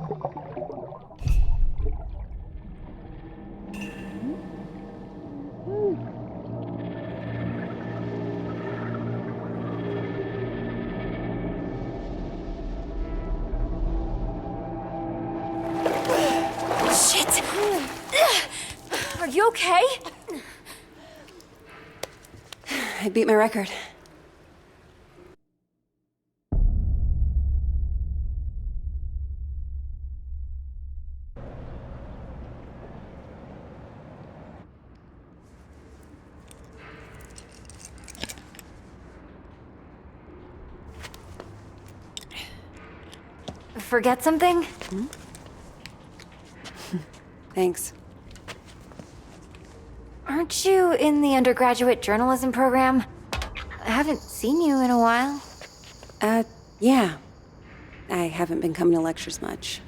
Shit! Are you okay? I beat my record. Forget something? Thanks. Aren't you in the undergraduate journalism program? I haven't seen you in a while. Yeah. I haven't been coming to lectures much.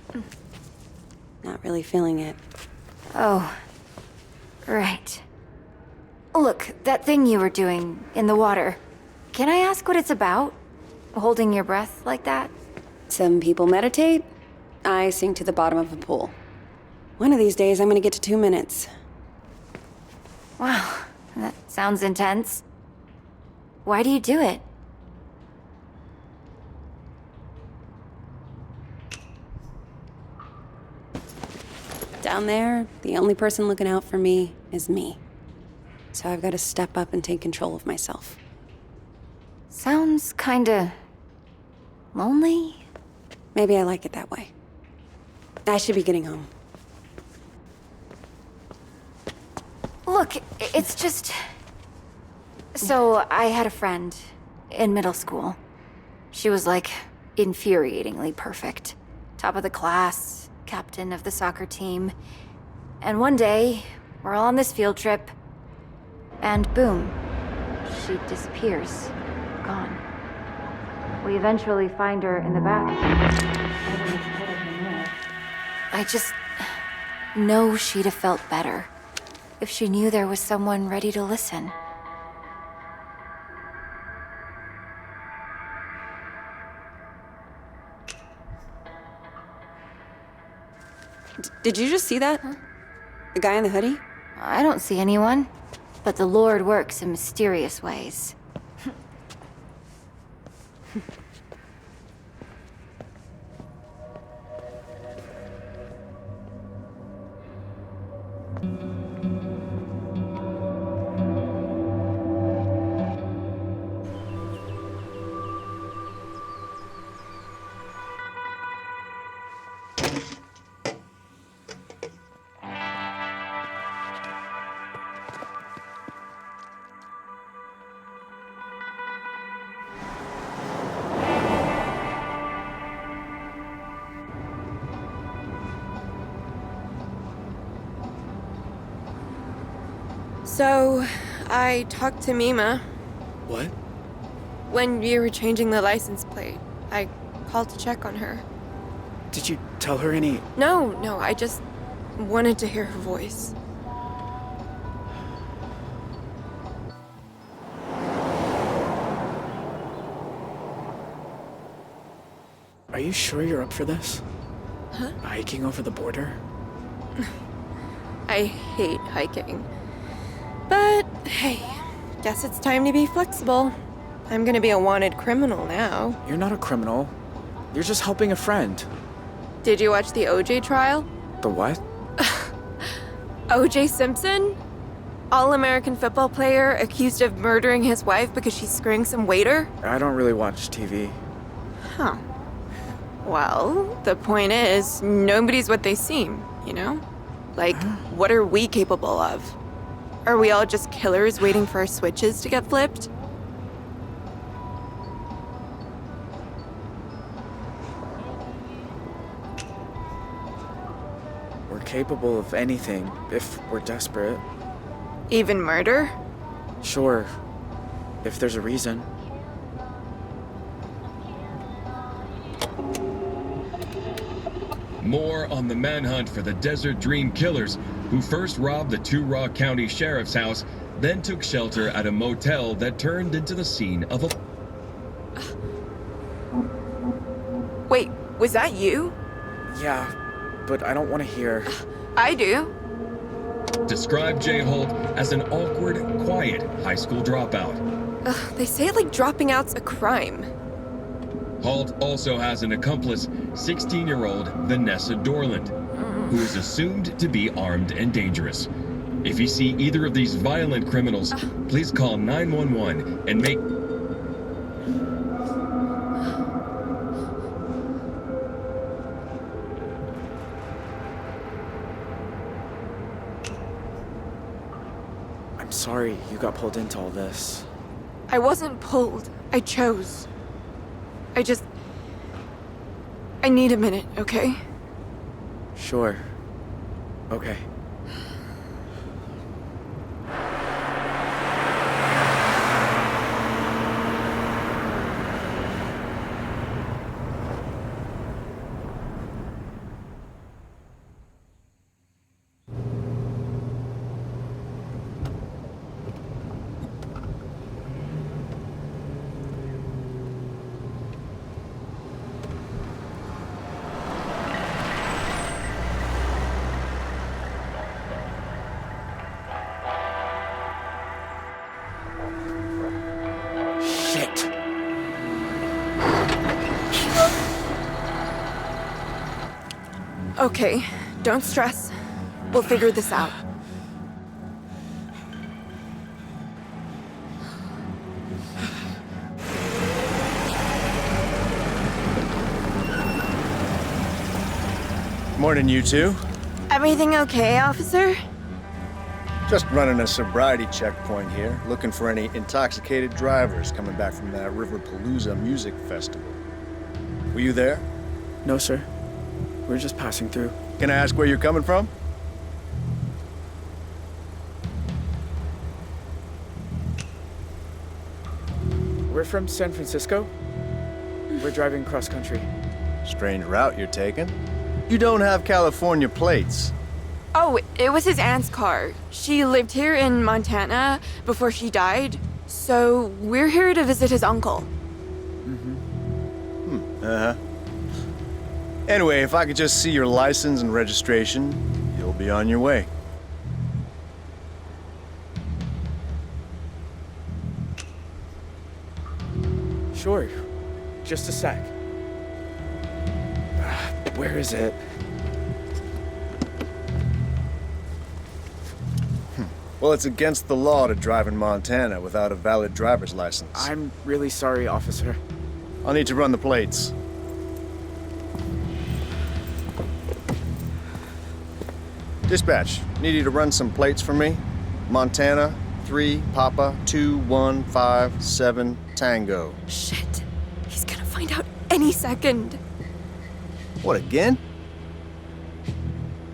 Not really feeling it. Oh, right. Look, that thing you were doing in the water. Can I ask what it's about? Holding your breath like that? Some people meditate. I sink to the bottom of a pool. One of these days, I'm gonna get to 2 minutes. Wow, that sounds intense. Why do you do it? Down there, the only person looking out for me is me. So I've got to step up and take control of myself. Sounds kinda... lonely? Maybe I like it that way. I should be getting home. Look, it's just... So, I had a friend in middle school. She was like, infuriatingly perfect. Top of the class, captain of the soccer team. And one day, we're all on this field trip, and boom, she disappears. Gone. We eventually find her in the bathroom. I just know she'd have felt better if she knew there was someone ready to listen. Did you just see that? Huh? The guy in the hoodie? I don't see anyone, but the Lord works in mysterious ways. So, I talked to Mima. What? When you were changing the license plate, I called to check on her. Did you tell her any... No, I just wanted to hear her voice. Are you sure you're up for this? Huh? Hiking over the border? I hate hiking. But, hey, guess it's time to be flexible. I'm gonna be a wanted criminal now. You're not a criminal. You're just helping a friend. Did you watch the OJ trial? The what? OJ Simpson? All-American football player accused of murdering his wife because she's screwing some waiter? I don't really watch TV. Huh. Well, the point is, nobody's what they seem, you know? Like, what are we capable of? Are we all just killers waiting for our switches to get flipped? We're capable of anything, if we're desperate. Even murder? Sure, if there's a reason. More on the manhunt for the Desert Dream Killers, who first robbed the Two-Raw County Sheriff's house, then took shelter at a motel that turned into the scene of a... Wait, was that you? Yeah, but I don't want to hear. I do. Describe Jay Holt as an awkward, quiet high school dropout. Ugh, they say it like dropping out's a crime. Holt also has an accomplice, 16-year-old Vanessa Dorland, who is assumed to be armed and dangerous. If you see either of these violent criminals, please call 911 and make... I'm sorry you got pulled into all this. I wasn't pulled. I chose. I need a minute, okay? Sure. Okay. Shit. Okay, don't stress. We'll figure this out. Morning, you two. Everything okay, officer? Just running a sobriety checkpoint here, looking for any intoxicated drivers coming back from that Riverpalooza music festival. Were you there? No, sir. We're just passing through. Can I ask where you're coming from? We're from San Francisco. We're driving cross country. Strange route you're taking. You don't have California plates. Oh, it was his aunt's car. She lived here in Montana before she died, so we're here to visit his uncle. Uh-huh. Anyway, if I could just see your license and registration, you'll be on your way. Sure. Just a sec. Where is it? Well, it's against the law to drive in Montana without a valid driver's license. I'm really sorry, officer. I'll need to run the plates. Dispatch, need you to run some plates for me. Montana, 3 Papa 2157 Tango. Shit. He's gonna find out any second. What, again?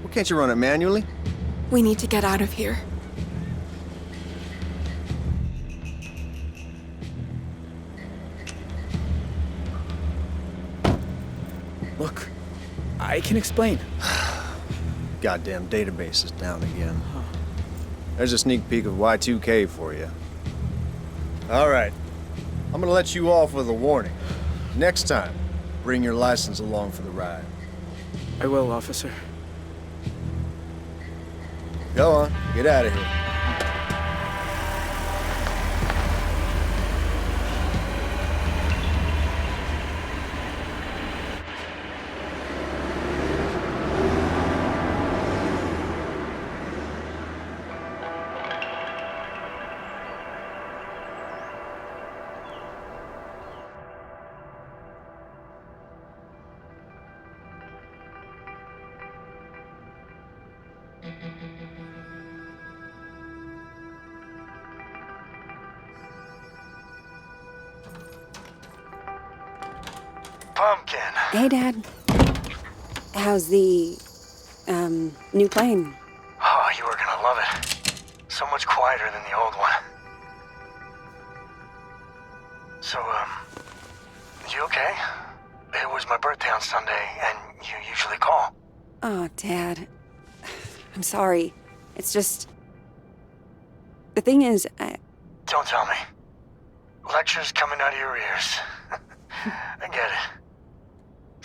Well, can't you run it manually? We need to get out of here. Look, I can explain. Goddamn database is down again. There's a sneak peek of Y2K for you. All right. I'm gonna let you off with a warning. Next time, bring your license along for the ride. I will, officer. Go on, get out of here. Pumpkin. Hey, Dad. How's the, new plane? Oh, you are gonna love it. So much quieter than the old one. So, you okay? It was my birthday on Sunday, and you usually call. Oh, Dad. I'm sorry. It's just... The thing is, Don't tell me. Lectures coming out of your ears. I get it.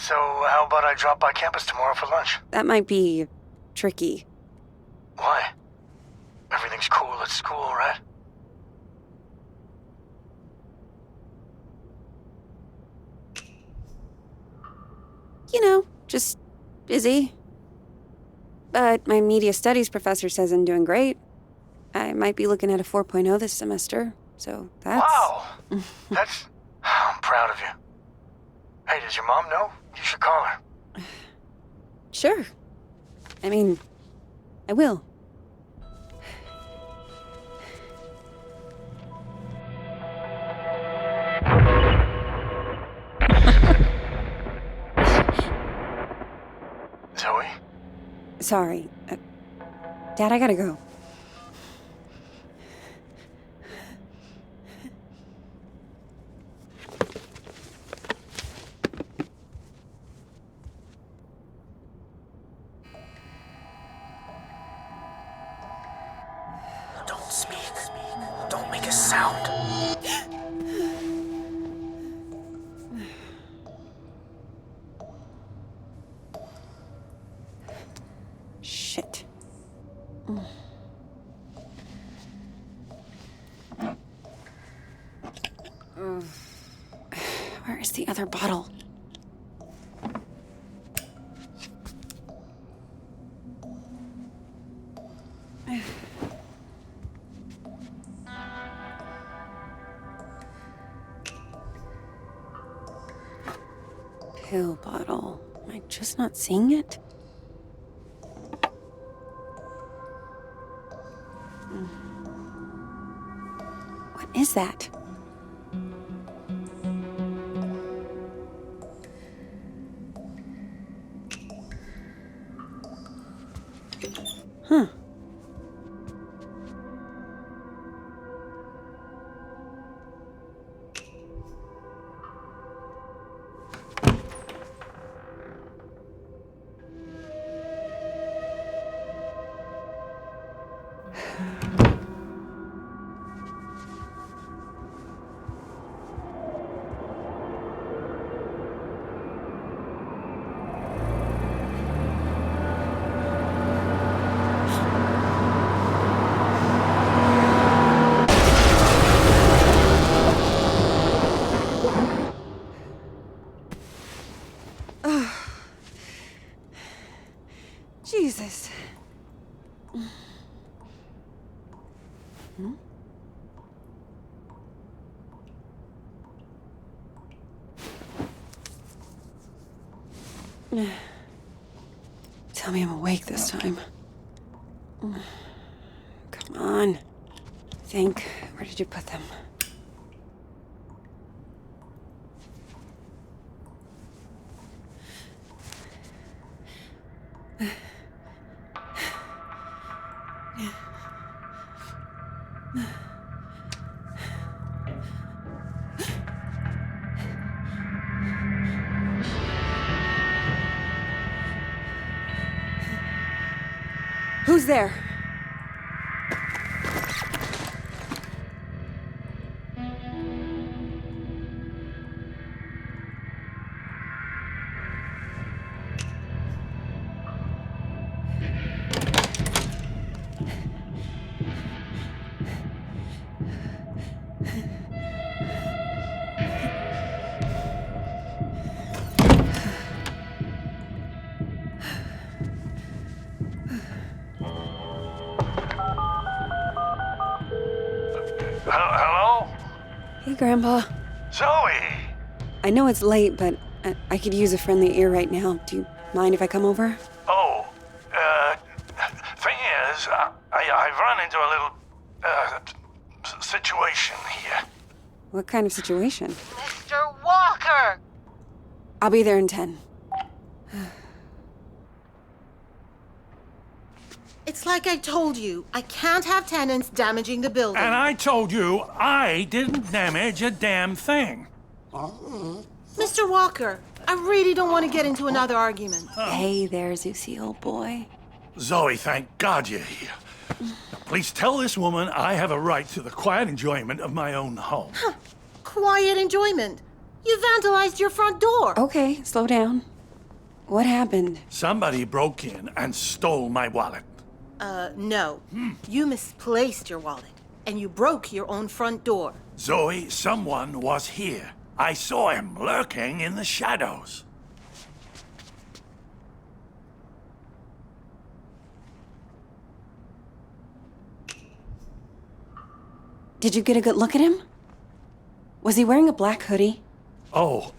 So how about I drop by campus tomorrow for lunch? That might be tricky. Why? Everything's cool at school, right? You know, just busy. But my media studies professor says I'm doing great. I might be looking at a 4.0 this semester, so that's... Wow! I'm proud of you. Hey, does your mom know? You should call her. Sure. I mean, I will. Zoe? Sorry. Dad, I gotta go. Don't speak. Don't make a sound. Shit. Where is the other bottle? Pill bottle. Am I just not seeing it? What is that? Huh. Jesus. Tell me I'm awake this time. Come on. Think. Where did you put them? Who's there? Hello? Hey, Grandpa. Zoe! I know it's late, but I could use a friendly ear right now. Do you mind if I come over? Oh, thing is, I've run into a little, situation here. What kind of situation? Mr. Walker! I'll be there in 10. It's like I told you. I can't have tenants damaging the building. And I told you I didn't damage a damn thing. Mr. Walker, I really don't want to get into another argument. Hey there, Zeusy, old boy. Zoe, thank God you're here. Now, please tell this woman I have a right to the quiet enjoyment of my own home. Quiet enjoyment. You vandalized your front door. Okay, slow down. What happened? Somebody broke in and stole my wallet. No. You misplaced your wallet, and you broke your own front door. Zoe, someone was here. I saw him lurking in the shadows. Did you get a good look at him? Was he wearing a black hoodie? Oh,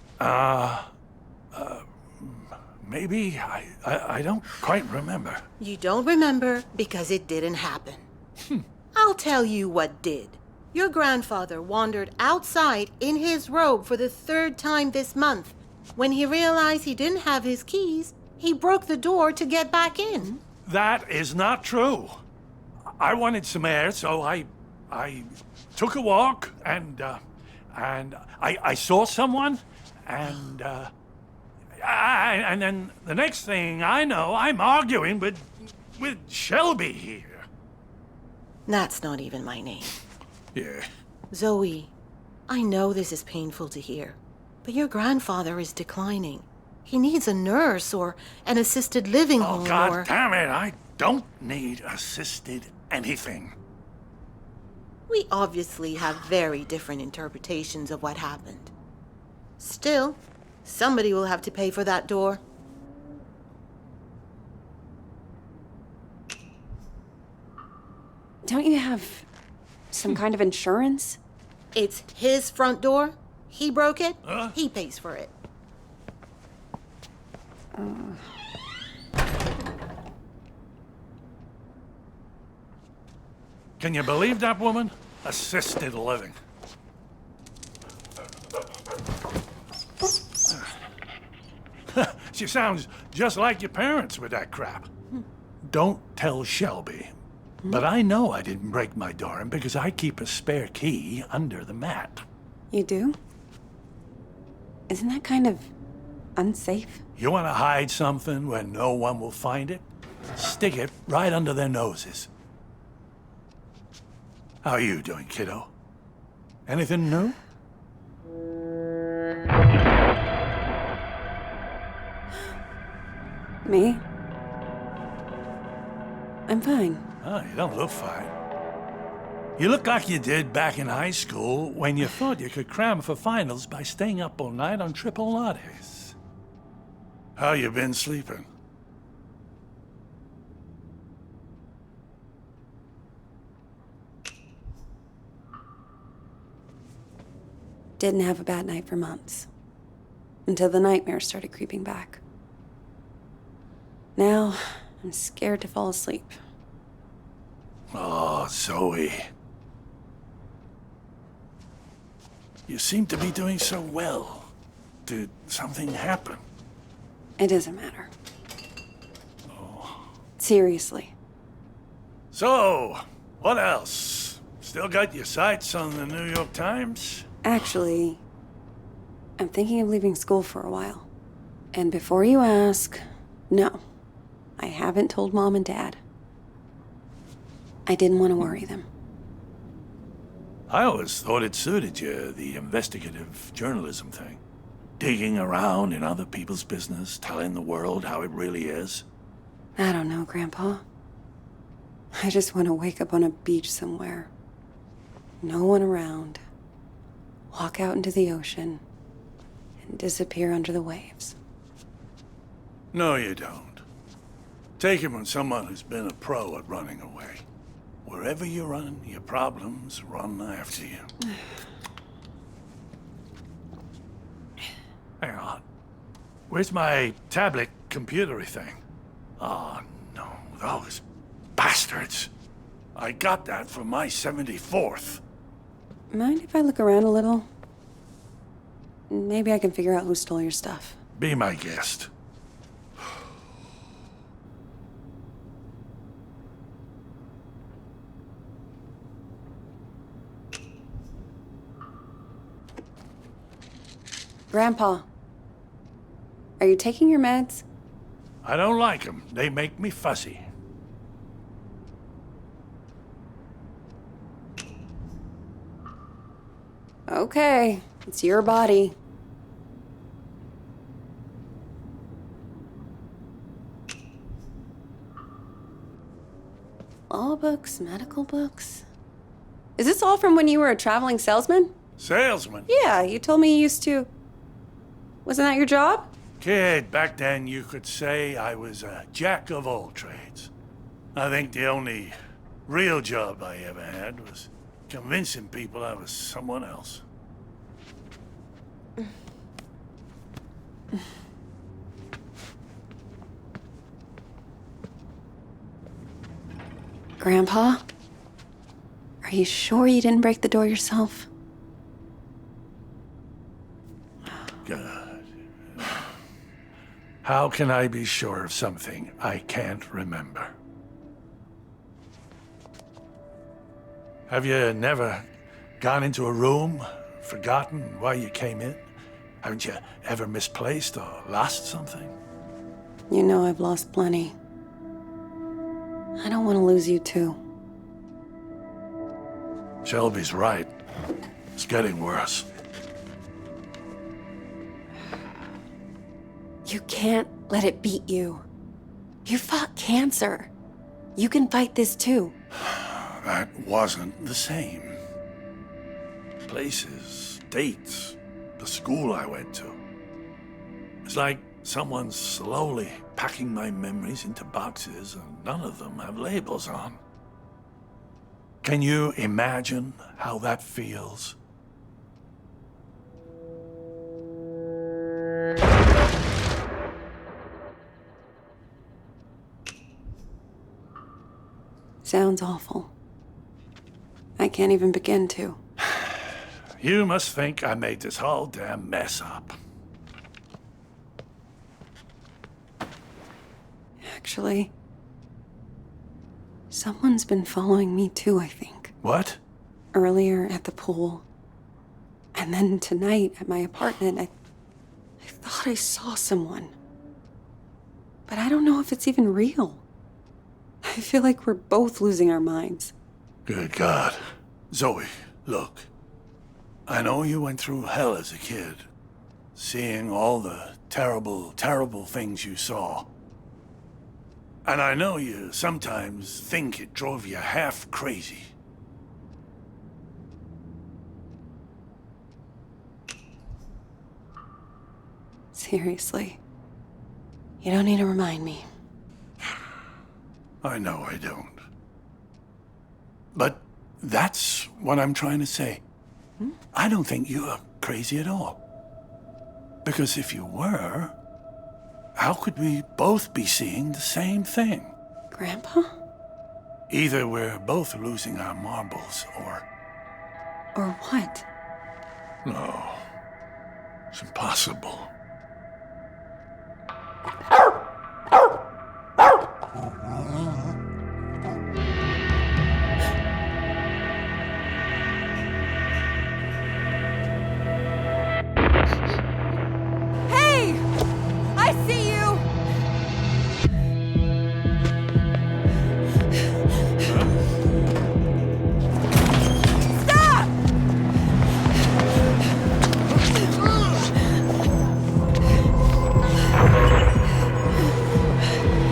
maybe. I don't quite remember. You don't remember because it didn't happen. I'll tell you what did. Your grandfather wandered outside in his robe for the 3rd time this month. When he realized he didn't have his keys, he broke the door to get back in. That is not true. I wanted some air, so I took a walk and I saw someone and then the next thing I know, I'm arguing with Shelby here. That's not even my name. Yeah. Zoe, I know this is painful to hear, but your grandfather is declining. He needs a nurse or an assisted living Oh, home God or... damn it, I don't need assisted anything. We obviously have very different interpretations of what happened. Still, somebody will have to pay for that door. Don't you have some kind of insurance? It's his front door. He broke it. Huh? He pays for it. Can you believe that woman? Assisted living. She sounds just like your parents with that crap. Don't tell Shelby. But I know I didn't break my door in because I keep a spare key under the mat. You do? Isn't that kind of unsafe? You want to hide something where no one will find it? Stick it right under their noses. How are you doing, kiddo? Anything new? Me? I'm fine. Oh, you don't look fine. You look like you did back in high school when you thought you could cram for finals by staying up all night on triple lattes. How you been sleeping? Didn't have a bad night for months. Until the nightmares started creeping back. Now, I'm scared to fall asleep. Oh, Zoe. You seem to be doing so well. Did something happen? It doesn't matter. Seriously. So, what else? Still got your sights on the New York Times? Actually, I'm thinking of leaving school for a while. And before you ask, no. I haven't told Mom and Dad. I didn't want to worry them. I always thought it suited you, the investigative journalism thing. Digging around in other people's business, telling the world how it really is. I don't know, Grandpa. I just want to wake up on a beach somewhere. No one around. Walk out into the ocean and disappear under the waves. No, you don't. Take it from someone who's been a pro at running away. Wherever you run, your problems run after you. Hang on. Where's my tablet computery thing? Oh, no, those bastards. I got that for my 74th. Mind if I look around a little? Maybe I can figure out who stole your stuff. Be my guest. Grandpa, are you taking your meds? I don't like them. They make me fussy. Okay, it's your body. Law books, medical books. Is this all from when you were a traveling salesman? Salesman? Yeah, you told me you used to... Wasn't that your job? Kid, back then you could say I was a jack of all trades. I think the only real job I ever had was convincing people I was someone else. Grandpa? Are you sure you didn't break the door yourself? God. How can I be sure of something I can't remember? Have you never gone into a room, forgotten why you came in? Haven't you ever misplaced or lost something? You know I've lost plenty. I don't want to lose you too. Shelby's right. It's getting worse. You can't let it beat you. You fought cancer. You can fight this too. That wasn't the same. Places, dates, the school I went to. It's like someone's slowly packing my memories into boxes and none of them have labels on. Can you imagine how that feels? Sounds awful. I can't even begin to. You must think I made this whole damn mess up. Actually, someone's been following me too, I think. What? Earlier at the pool, and then tonight at my apartment, I thought I saw someone. But I don't know if it's even real. I feel like we're both losing our minds. Good God. Zoe, look. I know you went through hell as a kid, seeing all the terrible, terrible things you saw. And I know you sometimes think it drove you half crazy. Seriously. You don't need to remind me. I know I don't. But that's what I'm trying to say. I don't think you're crazy at all. Because if you were, how could we both be seeing the same thing? Grandpa? Either we're both losing our marbles, or... Or what? No. It's impossible. Hey! I see you! Stop!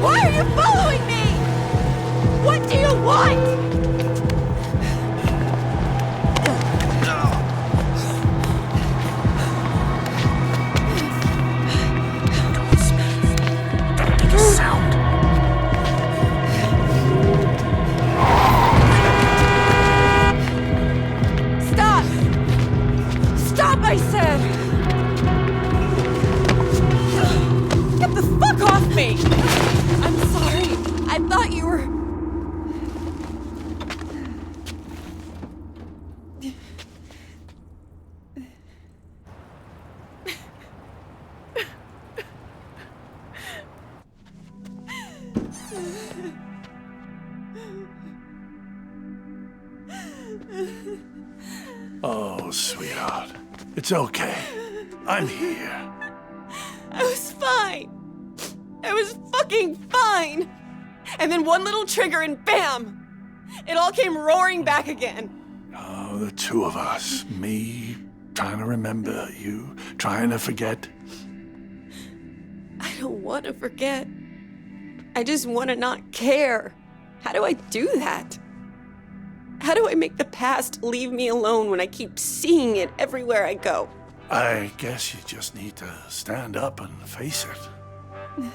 Why are you following me? What do you want? Stop! Stop, I said! Get the fuck off me! I'm sorry. I thought you were... Oh, sweetheart. It's okay. I'm here. I was fine. I was fucking fine. And then one little trigger and bam! It all came roaring back again. Oh, the two of us. Me trying to remember, you trying to forget. I don't want to forget. I just want to not care. How do I do that? How do I make the past leave me alone when I keep seeing it everywhere I go? I guess you just need to stand up and face it.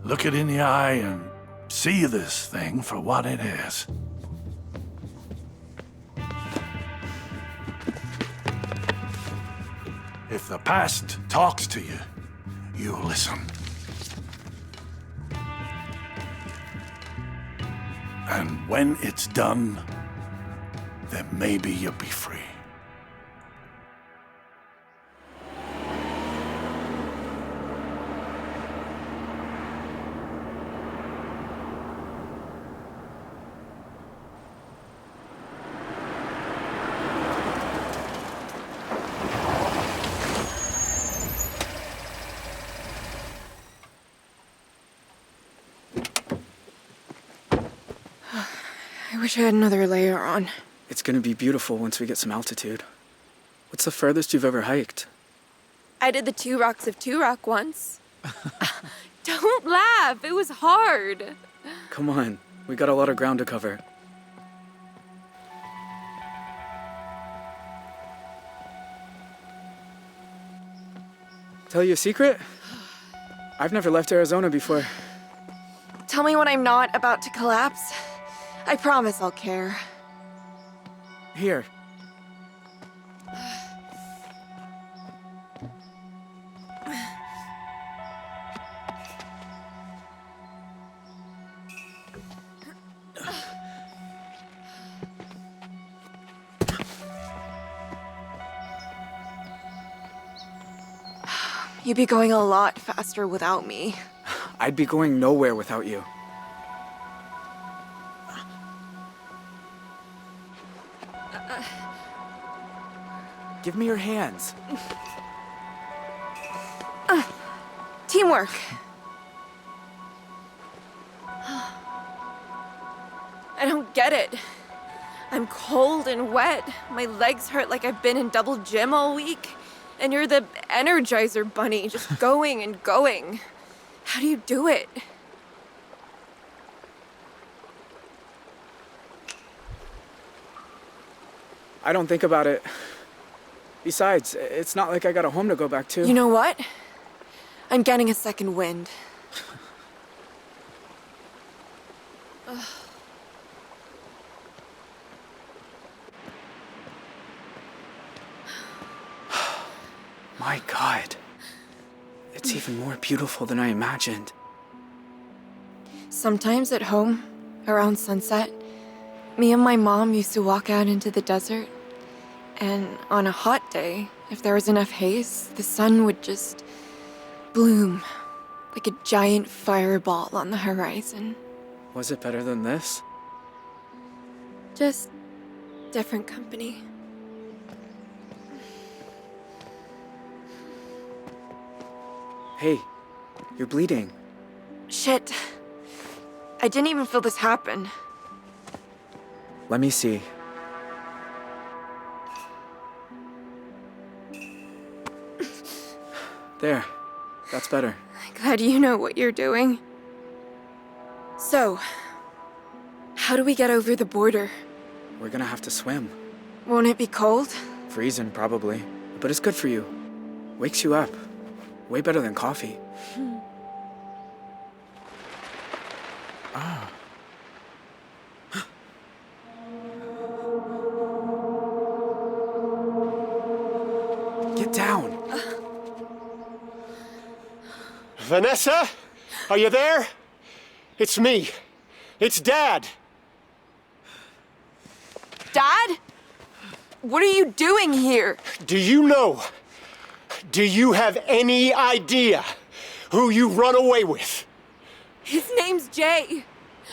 Look it in the eye and see this thing for what it is. If the past talks to you, you listen. And when it's done, then maybe you'll be free. I wish I had another layer on. It's gonna be beautiful once we get some altitude. What's the furthest you've ever hiked? I did the 2 Rocks of 2 Rock once. Don't laugh, it was hard. Come on, we got a lot of ground to cover. Tell you a secret? I've never left Arizona before. Tell me when I'm not about to collapse. I promise I'll care. Here. You'd be going a lot faster without me. I'd be going nowhere without you. Give me your hands. Teamwork. I don't get it. I'm cold and wet. My legs hurt like I've been in double gym all week. And you're the Energizer Bunny, just going and going. How do you do it? I don't think about it. Besides, it's not like I got a home to go back to. You know what? I'm getting a second wind. My God. It's even more beautiful than I imagined. Sometimes at home, around sunset, me and my mom used to walk out into the desert. And on a hot day, if there was enough haze, the sun would just bloom like a giant fireball on the horizon. Was it better than this? Just different company. Hey, you're bleeding. Shit. I didn't even feel this happen. Let me see. There. That's better. Glad you know what you're doing. So, how do we get over the border? We're gonna have to swim. Won't it be cold? Freezing, probably. But it's good for you. Wakes you up. Way better than coffee. Ah. Get down. Vanessa? Are you there? It's me. It's Dad. Dad? What are you doing here? Do you know? Do you have any idea who you run away with? His name's Jay.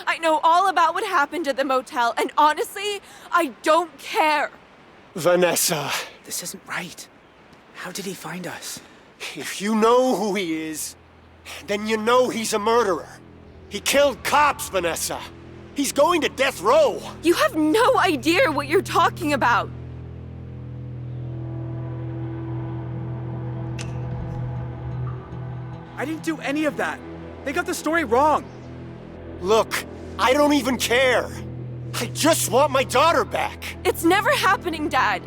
I know all about what happened at the motel, and honestly, I don't care. Vanessa, This isn't right. How did he find us? if you know who he is, then you know he's a murderer. He killed cops, Vanessa. He's going to death row. You have no idea what you're talking about. I didn't do any of that. They got the story wrong. Look, I don't even care. I just want my daughter back. It's never happening, Dad.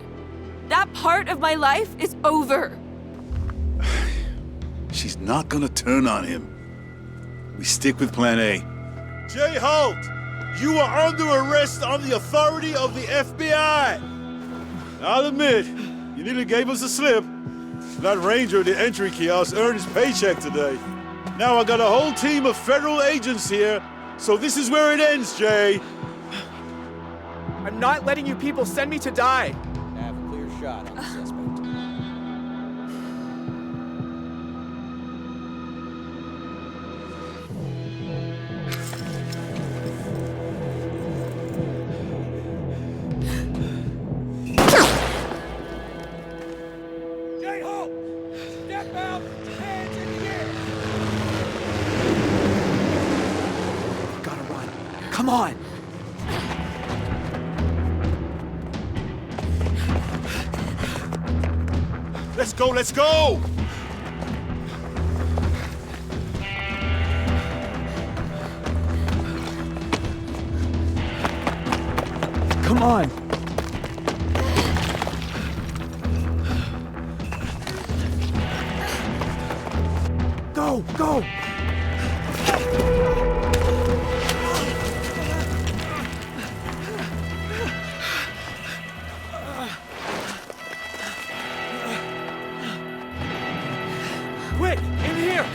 That part of my life is over. She's not gonna turn on him. We stick with plan A. Jay Holt, you are under arrest on the authority of the FBI. I'll admit, you nearly gave us a slip. That ranger at the entry kiosk earned his paycheck today. Now I got a whole team of federal agents here, so this is where it ends, Jay. I'm not letting you people send me to die. Have a clear shot on the suspect. Jay Holt! Step out! Hands in the air! Gotta run. Come on! Let's go, let's go! Come on! Go, go! Quick, in here!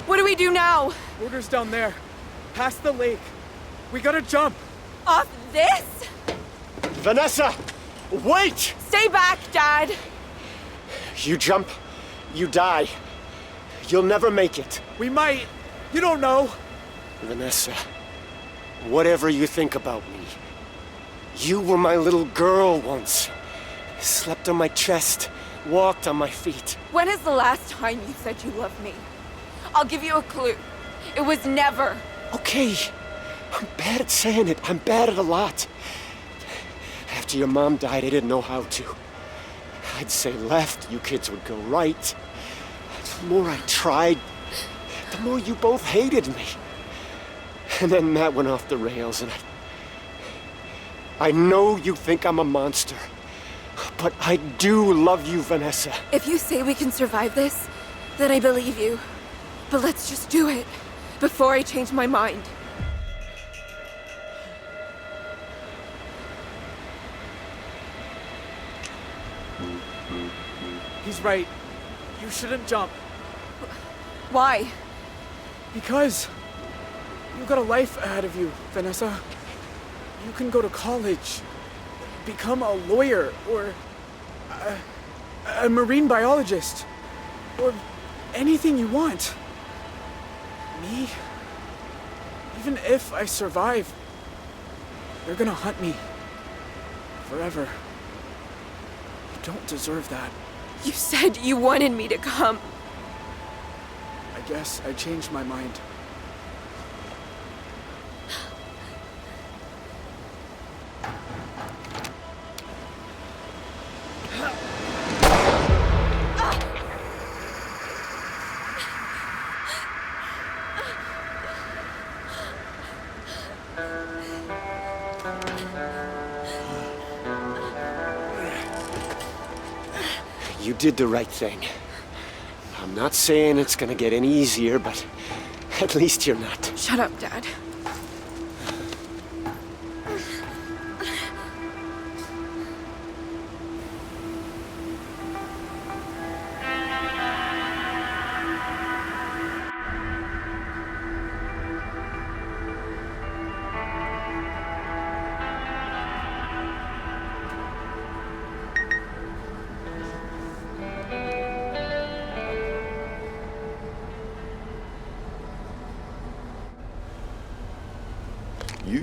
What do we do now? Water's down there. Past the lake. We gotta jump. Off this? Vanessa, wait! Stay back, Dad. You jump, you die. You'll never make it. We might. You don't know. Vanessa, whatever you think about me, you were my little girl once. Slept on my chest, walked on my feet. When is the last time you said you loved me? I'll give you a clue. It was never. Okay, I'm bad at saying it. I'm bad at a lot. After your mom died, I didn't know how to. I'd say left, you kids would go right. The more I tried, the more you both hated me. And then that went off the rails, and I know you think I'm a monster, but I do love you, Vanessa. If you say we can survive this, then I believe you. But let's just do it before I change my mind. He's right. You shouldn't jump. Why? Because you got a life ahead of you, Vanessa. You can go to college, become a lawyer, or a marine biologist, or anything you want. Me? Even if I survive, they're gonna hunt me. Forever. You don't deserve that. You said you wanted me to come. I guess I changed my mind. You did the right thing. I'm not saying it's gonna get any easier, but at least you're not. Shut up, Dad.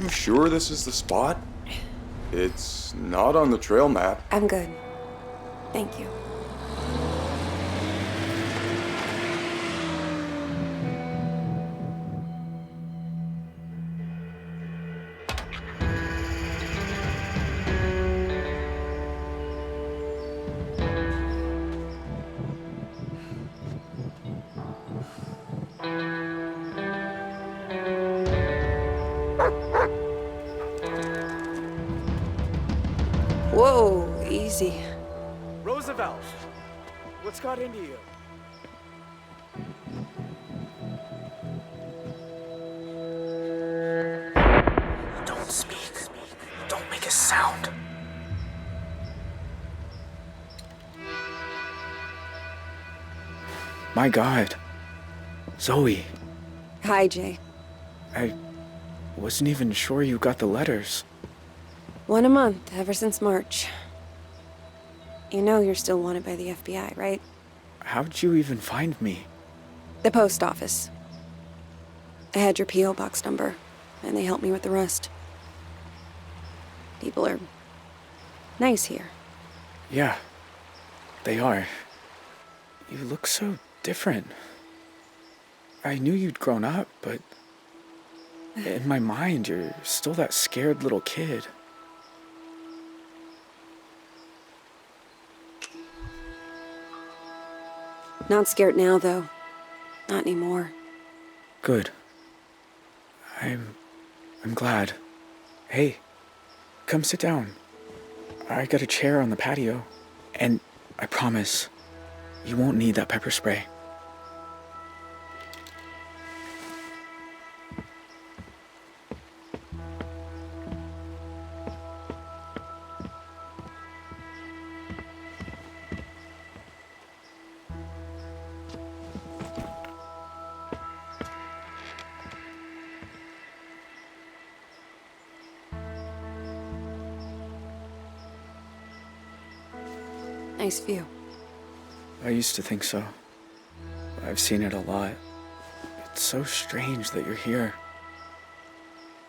you sure this is the spot? It's not on the trail map. I'm good. Thank you. Whoa, easy. Roosevelt, what's got into you? Don't speak. Don't make a sound. My God. Zoe, Hi, Jay. I wasn't even sure you got the letters. 1 a month, ever since March. You know you're still wanted by the FBI, right? How'd you even find me? The post office. I had your P.O. box number, and they helped me with the rest. People are nice here. Yeah, they are. You look so different. I knew you'd grown up, but in my mind, you're still that scared little kid. Not scared now, though. Not anymore. Good. I'm glad. Hey, come sit down. I got a chair on the patio, and I promise, you won't need that pepper spray. Nice view. I used to think so. I've seen it a lot. It's so strange that you're here.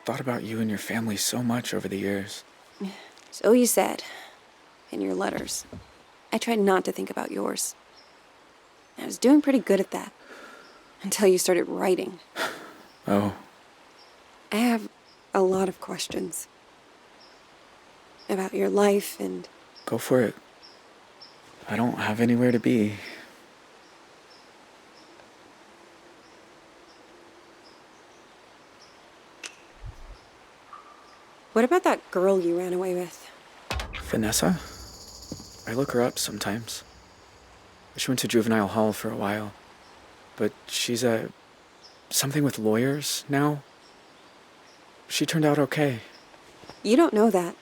Thought about you and your family so much over the years. So you said. In your letters. I tried not to think about yours. I was doing pretty good at that. Until you started writing. Oh. I have a lot of questions. About your life and... Go for it. I don't have anywhere to be. What about that girl you ran away with? Vanessa? I look her up sometimes. She went to juvenile hall for a while. But she's something with lawyers now. She turned out okay. You don't know that.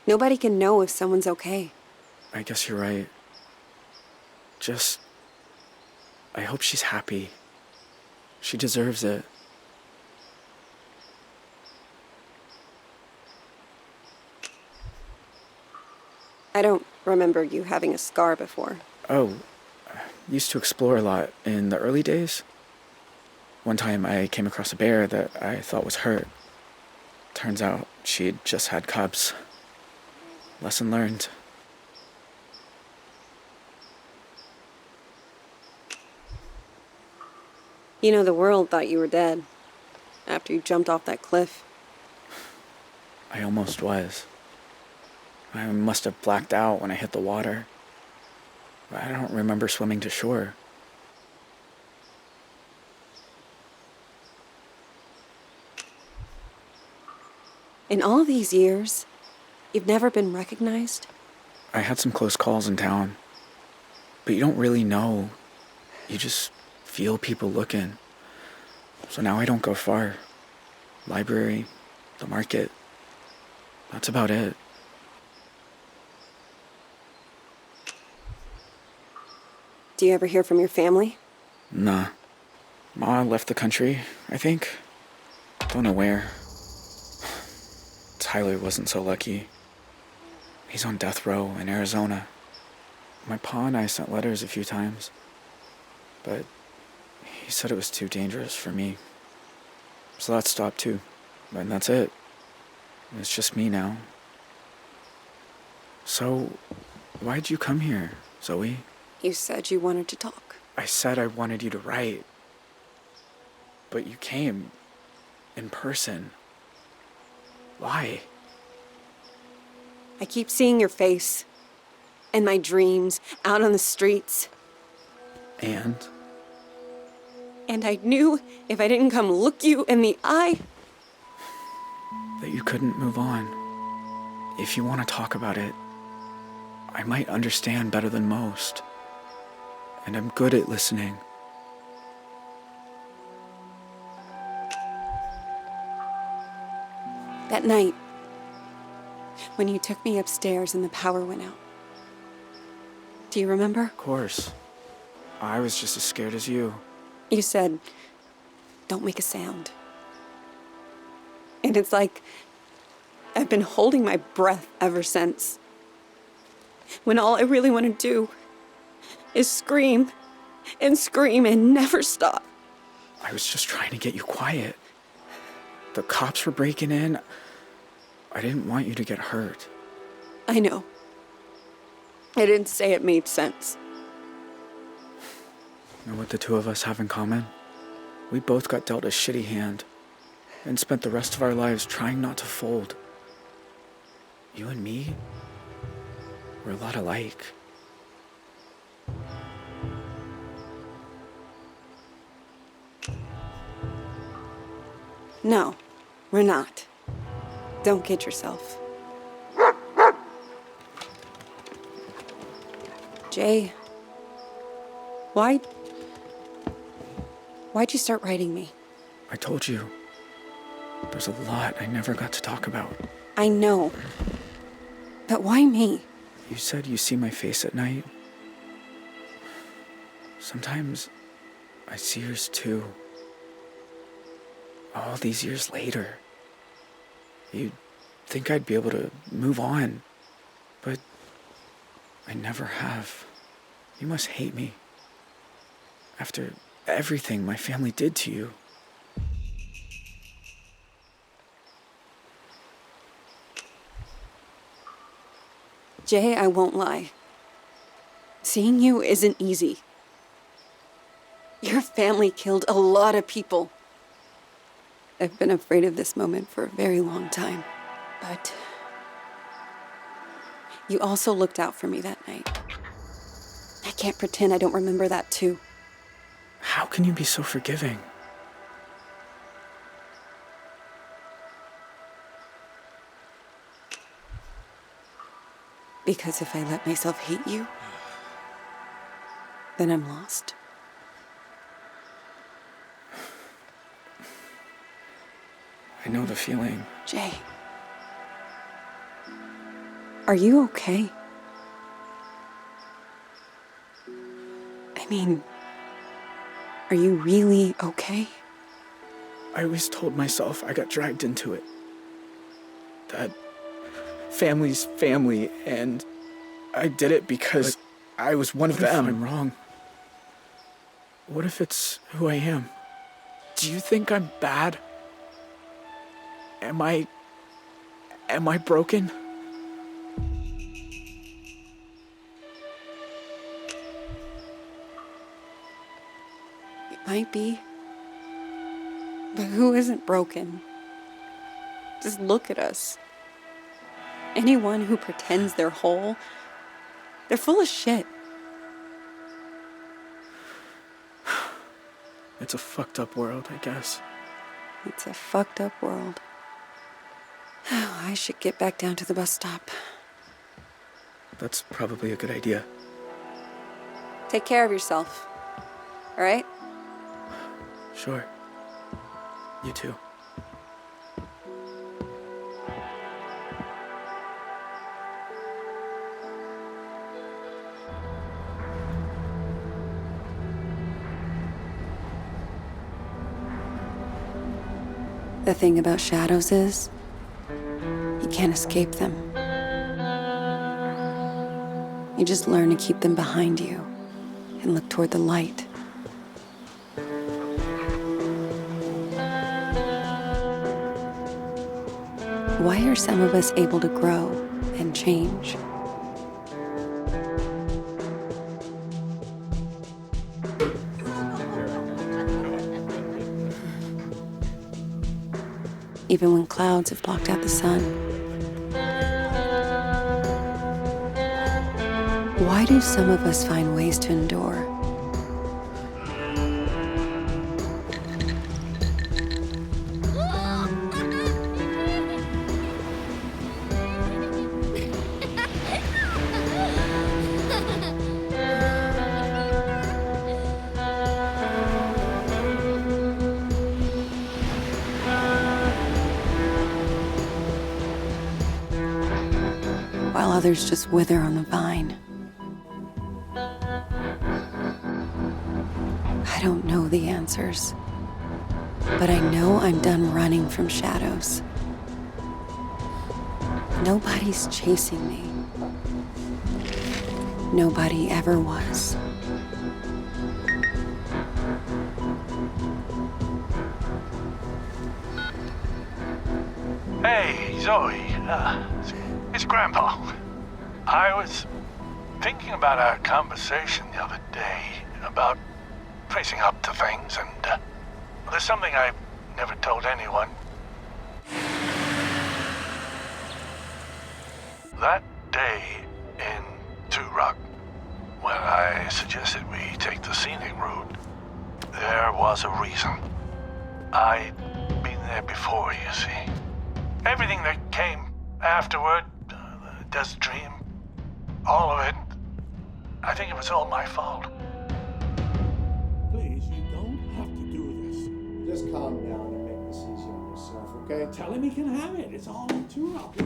Nobody can know if someone's okay. I guess you're right. I hope she's happy. She deserves it. I don't remember you having a scar before. Oh, I used to explore a lot in the early days. One time I came across a bear that I thought was hurt. Turns out she'd just had cubs. Lesson learned. You know, the world thought you were dead. After you jumped off that cliff. I almost was. I must have blacked out when I hit the water. I don't remember swimming to shore. In all these years, you've never been recognized? I had some close calls in town. But you don't really know. You just feel people looking. So now I don't go far. Library, the market. That's about it. Do you ever hear from your family? Nah. Ma left the country, I think. Don't know where. Tyler wasn't so lucky. He's on death row in Arizona. My pa and I sent letters a few times. But he said it was too dangerous for me. So that stopped too. And that's it. It's just me now. So, why'd you come here, Zoe? You said you wanted to talk. I said I wanted you to write. But you came. In person. Why? I keep seeing your face. In my dreams, out on the streets. And? And I knew if I didn't come look you in the eye... that you couldn't move on. If you want to talk about it, I might understand better than most. And I'm good at listening. That night, when you took me upstairs and the power went out. Do you remember? Of course. I was just as scared as you. You said, don't make a sound. And it's like I've been holding my breath ever since. When all I really want to do is scream and scream and never stop. I was just trying to get you quiet. The cops were breaking in. I didn't want you to get hurt. I know. I didn't say it made sense. You know what the two of us have in common? We both got dealt a shitty hand and spent the rest of our lives trying not to fold. You and me, we're a lot alike. No, we're not. Don't kid yourself. Jay, why'd you start writing me? I told you. There's a lot I never got to talk about. I know. But why me? You said you see my face at night. Sometimes I see yours too. All these years later. You'd think I'd be able to move on, but I never have. You must hate me. After everything my family did to you. Jay, I won't lie. Seeing you isn't easy. Your family killed a lot of people. I've been afraid of this moment for a very long time. But you also looked out for me that night. I can't pretend I don't remember that too. How can you be so forgiving? Because if I let myself hate you, then I'm lost. I know the feeling. Jay, are you okay? I mean, are you really okay? I always told myself I got dragged into it. That family's family, and I did it because I was one of them. What if I'm wrong? What if it's who I am? Do you think I'm bad? Am I broken? It might be. But who isn't broken? Just look at us. Anyone who pretends they're whole, they're full of shit. It's a fucked up world, I guess. It's a fucked up world. I should get back down to the bus stop. That's probably a good idea. Take care of yourself. All right? Sure. You too. The thing about shadows is, you can't escape them. You just learn to keep them behind you and look toward the light. Why are some of us able to grow and change? Even when clouds have blocked out the sun. Why do some of us find ways to endure? While others just wither on the vine. I don't know the answers, but I know I'm done running from shadows. Nobody's chasing me. Nobody ever was. Hey, Zoe. It's Grandpa. I was thinking about our conversation the other day about facing up to things, and there's something I've never told anyone. That day in Two Rock, when I suggested we take the scenic route, there was a reason. I'd been there before, you see. Everything that came afterward, the Desert Dream, all of it, I think it was all my fault. Please, you don't have to do this. Just calm down and make this easy on yourself, okay? Tell him he can have it. It's all too rough.